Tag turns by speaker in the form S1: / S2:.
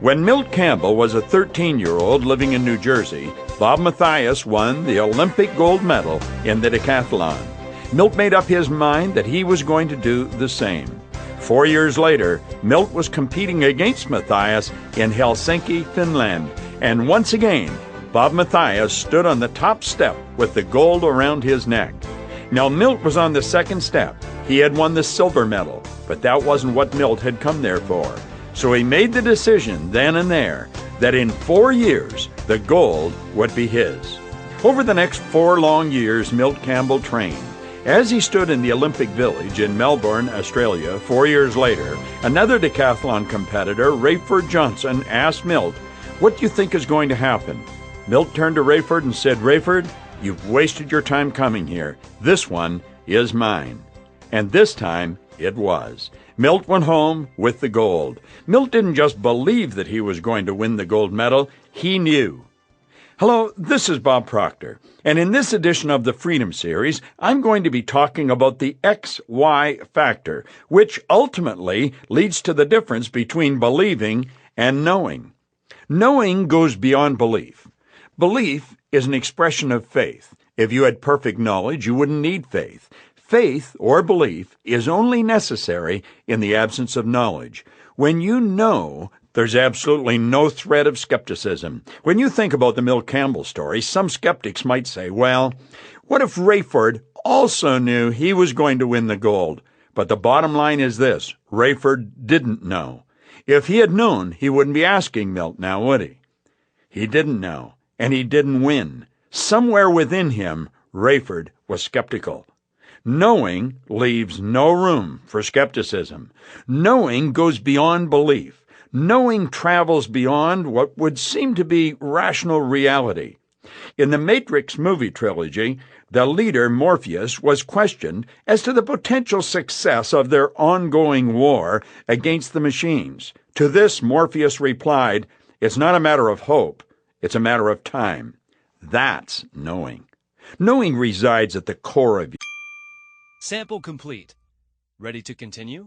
S1: When Milt Campbell was a 13-year-old living in New Jersey, Bob Mathias won the Olympic gold medal in the decathlon. Milt made up his mind that he was going to do the same. 4 years later, Milt was competing against Mathias in Helsinki, Finland, and once again, Bob Mathias stood on the top step with the gold around his neck. Now, Milt was on the second step. He had won the silver medal, but that wasn't what Milt had come there for. So he made the decision then and there that in 4 years, the gold would be his. Over the next 4 long years, Milt Campbell trained. As he stood in the Olympic Village in Melbourne, Australia, 4 years later, another decathlon competitor, Rayford Johnson, asked Milt, "What do you think is going to happen?" Milt turned to Rayford and said, "Rayford, you've wasted your time coming here. This one is mine." And this time, it was. Milt went home with the gold. Milt didn't just believe that he was going to win the gold medal, he knew. Hello, this is Bob Proctor, and in this edition of the Freedom Series, I'm going to be talking about the XY factor, which ultimately leads to the difference between believing and knowing. Knowing goes beyond belief. Belief is an expression of faith. If you had perfect knowledge, you wouldn't need faith. Faith, or belief, is only necessary in the absence of knowledge. When you know, there's absolutely no threat of skepticism. When you think about the Milt Campbell story, some skeptics might say, well, what if Rayford also knew he was going to win the gold? But the bottom line is this, Rayford didn't know. If he had known, he wouldn't be asking Milt now, would he? He didn't know, and he didn't win. Somewhere within him, Rayford was skeptical. Knowing leaves no room for skepticism. Knowing goes beyond belief. Knowing travels beyond what would seem to be rational reality. In the Matrix movie trilogy, the leader, Morpheus, was questioned as to the potential success of their ongoing war against the machines. To this, Morpheus replied, "It's not a matter of hope, it's a matter of time." That's knowing. Knowing resides at the core of you.
S2: Sample complete. Ready to continue?